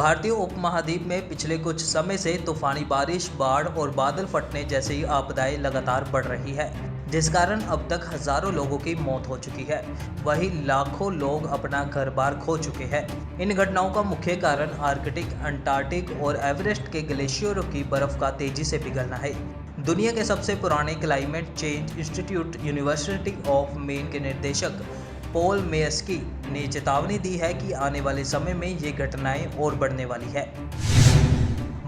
भारतीय उपमहाद्वीप में पिछले कुछ समय से तूफानी बारिश, बाढ़ और बादल फटने जैसी आपदाएं लगातार बढ़ रही है, जिस कारण अब तक हजारों लोगों की मौत हो चुकी है। वहीं लाखों लोग अपना घर बार खो चुके हैं। इन घटनाओं का मुख्य कारण आर्कटिक, अंटार्कटिक और एवरेस्ट के ग्लेशियरों की बर्फ का तेजी से पिघलना है। दुनिया के सबसे पुराने climate change institute university of main के निदेशक पॉल मेस्की ने चेतावनी दी है कि आने वाले समय में ये घटनाएं और बढ़ने वाली है।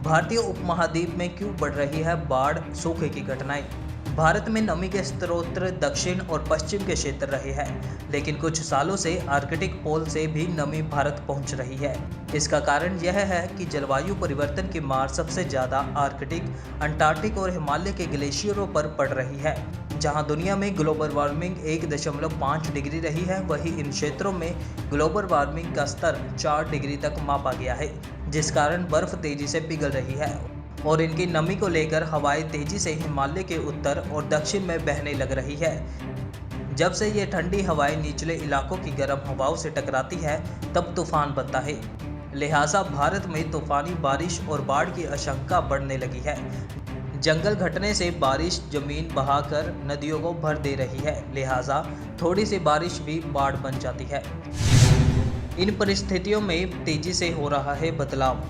भारतीय उपमहाद्वीप में क्यों बढ़ रही है बाढ़, सूखे की घटनाएं? भारत में नमी के स्रोत दक्षिण और पश्चिम के क्षेत्र रहे हैं, लेकिन कुछ सालों से आर्कटिक पोल से भी नमी भारत पहुंच रही है। इसका कारण यह है कि जलवायु परिवर्तन की मार सबसे ज्यादा आर्कटिक, अंटार्कटिक और हिमालय के ग्लेशियरों पर पड़ रही है। जहां दुनिया में ग्लोबल वार्मिंग 1.5 डिग्री रही है, वहीं इन क्षेत्रों में ग्लोबल वार्मिंग का स्तर 4 डिग्री तक मापा गया है, जिस कारण बर्फ तेजी से पिघल रही है और इनकी नमी को लेकर हवाएं तेजी से हिमालय के उत्तर और दक्षिण में बहने लग रही है। जब से ये ठंडी हवाएं निचले इलाकों की गर्म हवाओं से टकराती है, तब तूफान बनता है। लिहाजा भारत में तूफानी बारिश और बाढ़ की आशंका बढ़ने लगी है। जंगल घटने से बारिश जमीन बहाकर नदियों को भर दे रही है, लिहाजा थोड़ी सी बारिश भी बाढ़ बन जाती है। इन परिस्थितियों में तेजी से हो रहा है बदलाव।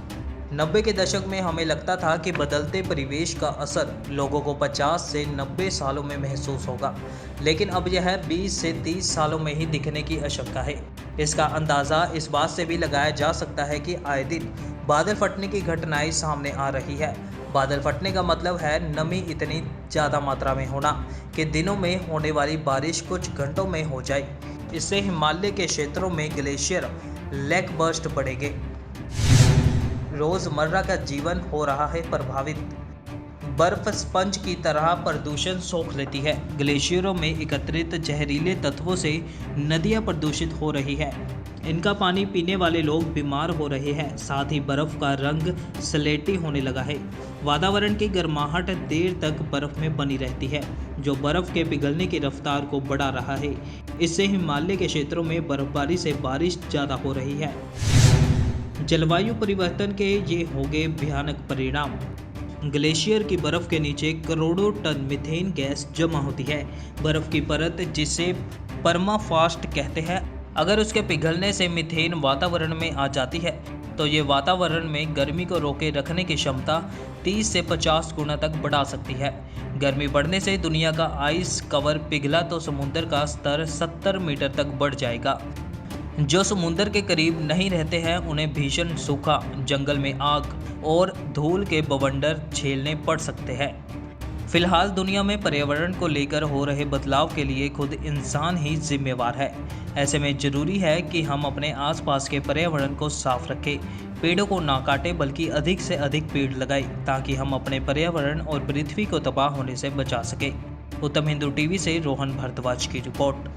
90 के दशक में हमें लगता था कि बदलते परिवेश का असर लोगों को 50 से 90 सालों में महसूस होगा, लेकिन अब यह 20 से 30 सालों में ही दिखने की आशंका है। इसका अंदाज़ा इस बात से भी लगाया जा सकता है कि आए दिन बादल फटने की घटनाएं सामने आ रही है। बादल फटने का मतलब है नमी इतनी ज़्यादा मात्रा में होना कि दिनों में होने वाली बारिश कुछ घंटों में हो जाए। इससे हिमालय के क्षेत्रों में ग्लेशियर लेक बर्स्ट बढ़ेंगे। रोजमर्रा का जीवन हो रहा है प्रभावित। बर्फ स्पंज की तरह प्रदूषण सोख लेती है। ग्लेशियरों में एकत्रित जहरीले तत्वों से नदियां प्रदूषित हो रही है। इनका पानी पीने वाले लोग बीमार हो रहे हैं। साथ ही बर्फ का रंग स्लेटी होने लगा है। वातावरण की गर्माहट देर तक बर्फ में बनी रहती है, जो बर्फ के पिघलने की रफ्तार को बढ़ा रहा है। इससे हिमालय के क्षेत्रों में बर्फबारी से बारिश ज़्यादा हो रही है। जलवायु परिवर्तन के ये होंगे भयानक परिणाम। ग्लेशियर की बर्फ के नीचे करोड़ों टन मीथेन गैस जमा होती है। बर्फ की परत, जिसे परमाफ्रॉस्ट कहते हैं, अगर उसके पिघलने से मीथेन वातावरण में आ जाती है तो ये वातावरण में गर्मी को रोके रखने की क्षमता 30 से 50 गुना तक बढ़ा सकती है। गर्मी बढ़ने से दुनिया का आइस कवर पिघला तो समुद्र का स्तर 70 मीटर तक बढ़ जाएगा। जो समुद्र के करीब नहीं रहते हैं उन्हें भीषण सूखा, जंगल में आग और धूल के बवंडर झेलने पड़ सकते हैं। फिलहाल दुनिया में पर्यावरण को लेकर हो रहे बदलाव के लिए खुद इंसान ही जिम्मेवार है। ऐसे में जरूरी है कि हम अपने आसपास के पर्यावरण को साफ रखें, पेड़ों को ना काटें बल्कि अधिक से अधिक पेड़ लगाएं, ताकि हम अपने पर्यावरण और पृथ्वी को तबाह होने से बचा सकें। उत्तम हिंदू टीवी से रोहन भारद्वाज की रिपोर्ट।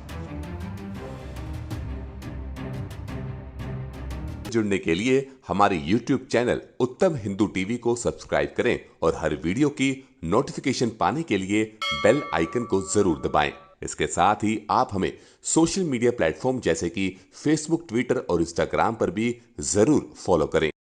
जुड़ने के लिए हमारे YouTube चैनल उत्तम हिंदू टीवी को सब्सक्राइब करें और हर वीडियो की नोटिफिकेशन पाने के लिए बेल आइकन को जरूर दबाएं। इसके साथ ही आप हमें सोशल मीडिया प्लेटफॉर्म जैसे कि फेसबुक, ट्विटर और इंस्टाग्राम पर भी जरूर फॉलो करें।